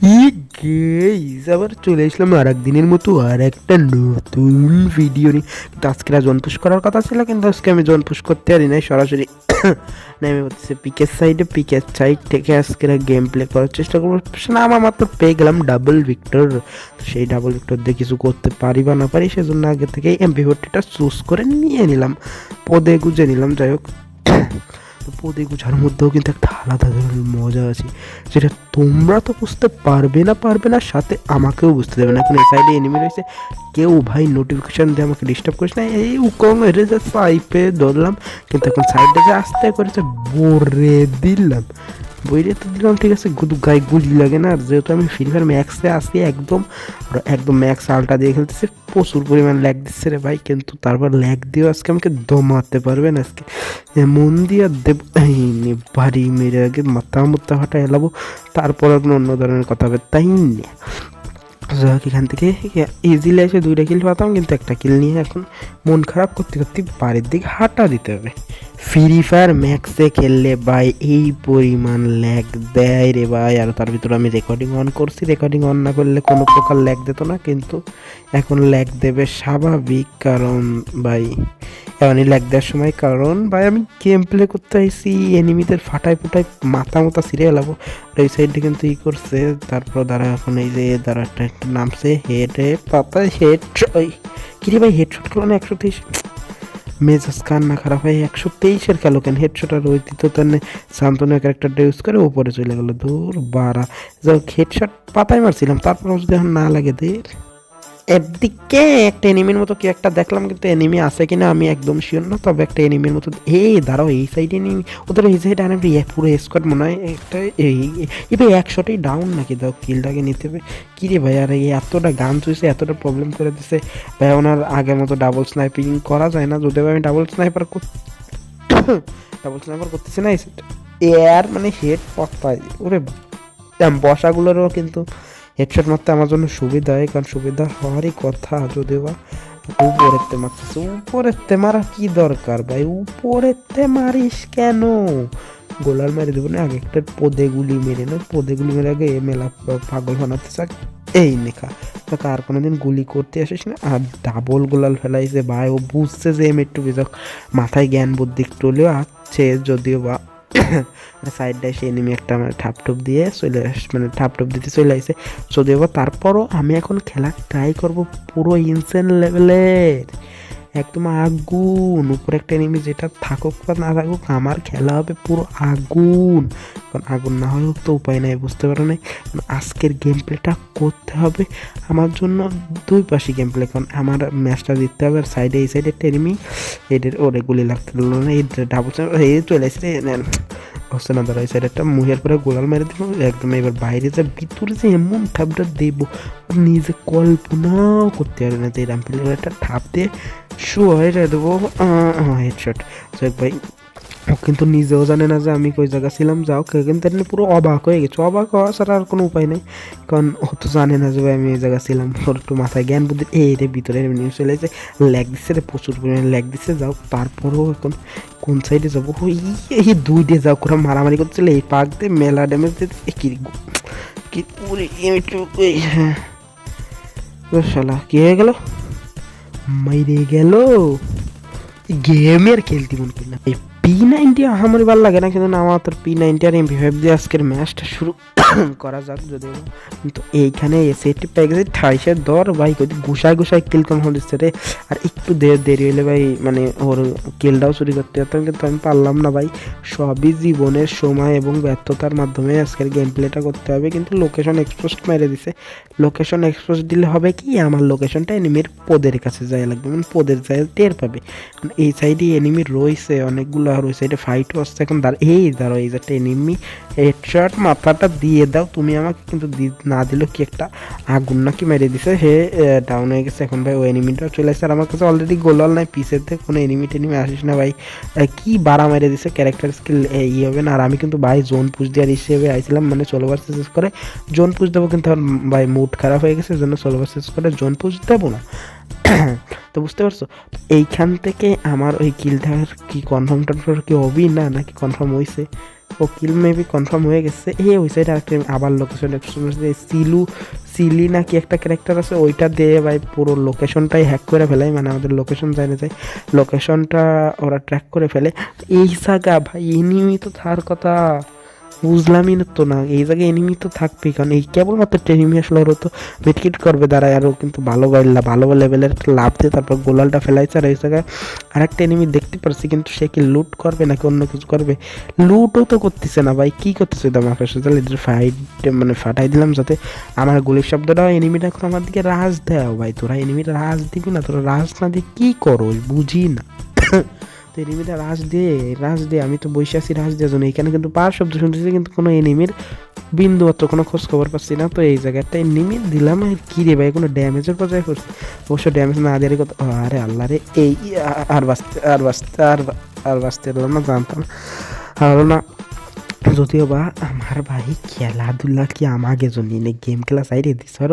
Guys আবার চলে আসলাম আর একদিনের মতো আর একটা নতুন ভিডিও নিয়ে। কিন্তু আজকে আর জোন পুশ করার কথা ছিল, কিন্তু আজকে আমি জোন পুশ করতে পারি নাই, সরাসরি নেমে হচ্ছে পিকের সাইড থেকে আজকে গেম প্লে করার চেষ্টা করবো। না, আমার মাত্র পেয়ে গেলাম ডাবল ভিক্টর। সেই ডাবল ভিক্টর দিয়ে কিছু করতে পারি বা না পারি সেজন্য আগে থেকে MP40টা চুজ করে নিয়ে নিলাম, পদে গুজে নিলাম। যাই হোক, পদে গুছার মধ্যেও কিন্তু একটা আলাদা ধরনের মজা আছে, যেটা তোমরা তো বুঝতে পারবে না, সাথে আমাকেও বুঝতে দেবে না। এখন এই সাইডে এনিমি রয়েছে, কেউ ভাই নোটিফিকেশান দিয়ে আমাকে ডিস্টার্ব করিস না। এই উকম এটা যে সাইপে ধরলাম, কিন্তু এখন সাইডে যে আসতে করেছে বরে দিলাম, বইরে তো দিলাম, ঠিক আছে, গায়ে গুলি লাগে না। আর যেহেতু আমি ফ্রি ফায়ার ম্যাক্সে আসি, একদম ম্যাক্স আলটা দিয়ে খেলতেছি, প্রচুর পরিমাণ ল্যাগ দিচ্ছে রে ভাই। কিন্তু তারপর ল্যাগ দিয়েও আজকে আমাকে দমাতে পারবে না। আজকে মন দিয়ে দেব বাড়ি মেরে আগে মাথা ফাটা এলাবো, তারপর অন্য ধরনের কথা হবে, তাই না? যাক, এখান থেকে ইজিলি এসে 2টা কিল পাতাম, কিন্তু একটা কিল নিয়ে এখন মন খারাপ করতে করতে বাড়ির দিকে হাঁটা দিতে হবে। ফ্রি ফায়ার ম্যাক্সে খেললে ভাই এই পরিমাণ ল্যাগ দেয় রে ভাই। আর তার ভিতরে আমি রেকর্ডিং অন করছি, রেকর্ডিং অন না করলে কোনো প্রকার ল্যাগ দিত না, কিন্তু এখন ল্যাগ দেবে স্বাভাবিক। কারণ ভাই এমনই ল্যাগ দেওয়ার সময়, কারণ ভাই আমি গেম প্লে করতে আইসি, এনিমিদের ফাটাই মাথা ছিঁড়ে এলাবো। ওই সাইডে কিন্তু করছে, তারপর দ্বারা এখন এই যে দ্বারা একটা নামছে হেডে পাতায় হেড। ওই কিরে ভাই, হেডশট খেলো না 123, মেজাজ কান্না খারাপ হয়। 123-এর খেলো কেন হেডশট? আর ওই তৃতীয় শান্তনু ক্যারেক্টারটা ইউজ করে উপরে চলে গেলো, দূর বাড়া। যাই হোক, হেডশট পাতায় মারছিলাম, তারপর যদি এখন না লাগে দের। একদিকে একটা এনিমির মতো কি একটা দেখলাম, কিন্তু এনিমি আছে কিনা আমি একদম শিওর না, তবে একটা এনিমির মতো। দাঁড়াও, এই সাইডে এনিমি, ওদের এই সাইডে আর পুরো স্কোয়াড মনে হয় একটা। এবার 100টাই ডাউন নাকি? দাও, কিলটাকে নিতে হবে। কী রে ভাই, আর এই এতটা গান চুইছে, এতটা প্রবলেম করে দিছে ভাই। ওনার আগের মতো ডাবল স্নাইপিং করা যায় না, যদিও আমি ডাবল স্নাইপার করতেছি না। এয়ার মানে হেড পত্তায় ওরে, বসাগুলোরও কিন্তু হেডশট মারতে আমার জন্য সুবিধা হয়, কারণ সুবিধা হওয়ারই কথা। যদিও বা উপরেতে মারতেছে, উপরেতে মারা কি দরকার ভাই? উপরেতে মারিস কেন? গোলার মেরে দেবো না, আগে একটা পদে গুলি মেরে না, পদে গুলি মেরে আগে মেলা পাগল বানাতে চাক। এই নেখা তোকে আর কোনোদিন গুলি করতে আসিস না। আর ডাবল গোলাল ফেলাইছে ভাই, ও বুঝছে যে এম একটু বেজক, মাথায় জ্ঞান বুদ্ধি একটু হলেও আছে, যদিও বা সাইডটায় সে এনিমি একটা ঠাপটুপ দিয়ে চলে মানে ঠাপটুপ দিতে চলে আসে। যদিও বা তারপরও আমি এখন খেলা ট্রাই করব পুরো ইনসেন লেভেলের, একদম আগুন। উপরে একটা এনিমি যেটা থাকুক বা না থাকুক, আমার খেলা হবে পুরো আগুন। কারণ আগুন না হলেও তো উপায় নাই, বুঝতে পারো না? আজকের গেম প্লেটা করতে হবে আমার জন্য, দুই পাশে গেম প্লে, কারণ আমার ম্যাচটা জিততে হবে। আর সাইডে এই সাইডে একটা এনিমি, এদের ওরে গুলি লাগতে দিল না, এই ডাবল এই চলে আসছে হচ্ছে না। দাঁড়া, এই সাইডে একটা মুহের পরে গোলাল মেরে দিব একদম। এবার বাইরে যে ভিতরে যে এমন ঠাপটা দেব, নিজে কল্পনাও করতে পারবে না। এই রামপিলের একটা ঠাপ দিয়ে শুয়ে দেবো হেডশট। যাক ভাই, ও কিন্তু নিজেও জানে না যে আমি কই জায়গা ছিলাম। যাও, কিন্তু পুরো অবাক হয়ে গেছে। অবাক হওয়া ছাড়া আর কোনো উপায় নেই, কারণ ও তো জানে না যে ভাই আমি এই জায়গা ছিলাম। ওর একটু মাথায় জ্ঞান বুদ্ধি এই রে, ভিতরে নিউজ চলে এসে ল্যাগ দিচ্ছে রে, প্রচুর পরিমাণে ল্যাগ দিচ্ছে। যাও, তারপরেও এখন কোন সাইডে যাবো? এই 2 দিয়ে যাও, করে মারামারি করছিল, এই পাক দিয়ে মেলা ড্যামেজ দিতে কি পুরি। হ্যাঁ, শালা কি হয়ে গেল? মাইরে গেল। গেমে আর খেলতে মন করি না। P90 আমার ভালো লাগে না, কিন্তু আমার তো P90 আর MP5 দিয়ে আজকের ম্যাচটা শুরু করা যাক। যদিও কিন্তু এইখানে সেটটি পেয়ে গেছে 28-এর দর ভাই, কদি গুছায় কিল কম হচ্ছে রে। আর একটু দেরি হলে ভাই মানে ওর কিলটাও চুরি করতে যেতাম, কিন্তু আমি পারলাম না ভাই। সবই জীবনের সময় এবং ব্যর্থতার মাধ্যমে আজকের গেম প্লেটা করতে হবে। কিন্তু লোকেশন এক্সপোজ মেরে দিছে। লোকেশন এক্সপোজ দিলে হবে কি, আমার লোকেশনটা এনিমির পদের কাছে যায় লাগবে, মানে পদের যায় টের পাবে। এই সাইডে এনিমি রয়েছে অনেকগুলো, আর ওই সাইডে ফাইটও আসছে। এখন দাঁড়ো, এই যে একটা এনিমি হেডশট মাথাটা দিয়ে দাও তুমি আমাকে, কিন্তু না দিলেও কি একটা আগুন নাকি মেরে দিছে, হে ডাউন হয়ে গেছে। এখন ভাই ওই এনিমিটাও চলে আসছে, আর আমার কাছে অলরেডি গোলাল নাই। পিসের থেকে কোনো এনিমি টেনিমি আসিস না ভাই, কি বাড়া মেরে দিছে, ক্যারেক্টার স্কিল হবে না। আর আমি কিন্তু ভাই জোন পুশ দেওয়ার হিসেবে আইছিলাম, মানে সোলো ভার্সেস করে জোন পুশ দেবো, কিন্তু ভাই মুড খারাপ হয়ে গেছে, জন্য সোলো ভার্সেস করে জোন পুশ দেবো না। তো বুঝতে পারছো? এইখান থেকে আমার ওই কিলটার কি কনফার্ম টনফার্ম কি হবি না নাকি কনফার্ম হয়েছে? ও কিল মেবি কনফার্ম হয়ে গেছে। ওই সাইডে আরেকটা আবার লোকেশন সিলি নাকি একটা ক্যারেক্টার আছে, ওইটা দিয়ে ভাই পুরো লোকেশনটাই হ্যাক করে ফেলাই, মানে আমাদের লোকেশন জানে যায়, লোকেশনটা ওরা ট্র্যাক করে ফেলে। এই জায়গা ভাই এনিমি তো থার কথা বুঝলামই না তো, না এই জায়গায় এনিমি তো থাকবেই, কারণ এই কেবলমাত্র এনিমি আসলে ওরা তো মিটকিট করবে দাঁড়ায়, আরও কিন্তু ভালো লেভেলের একটা লাভ দিয়ে তারপর গোলালটা ফেলাইছে। আর এই জায়গায় আরেকটা এনিমি দেখতে পারছি, কিন্তু সে কি লুট করবে নাকি অন্য কিছু করবে? লুটও তো করতেছে না ভাই, কি করতেছে দাম আপনার সাথে ফাইট, মানে ফাটাই দিলাম যাতে আমার গুলির শব্দটাও এনিমিটা এখন আমার দিকে রাজ দেও। ভাই তোরা এনিমিটা রাজ দিবি না, তোরা রাজ না দিয়ে কী করো বুঝি না। তো এনিমিটা রাজ দিয়ে আমি তো বসে আছি রাজ দেওয়ার জন্য, এখানে কিন্তু পার শব্দ শুনতেছি কিন্তু কোনো এনিমির বিন্দুমাত্র কোনো খোঁজ খবর পাচ্ছি না। তো এই জায়গাটা এনিমি দিলাম আর কি রে ভাই, কোনো ড্যামেজের পর্যায়ে করছে? অবশ্য ড্যামেজ না দেওয়ারই কথা। আরে আল্লাহ রে, এই আর বাঁচতে পারলাম না, জানতাম আর না। যদিও বা আমার ভাই খেলাধুলা কি আমাকে জন্য গেম খেলা চাইরে দিস আর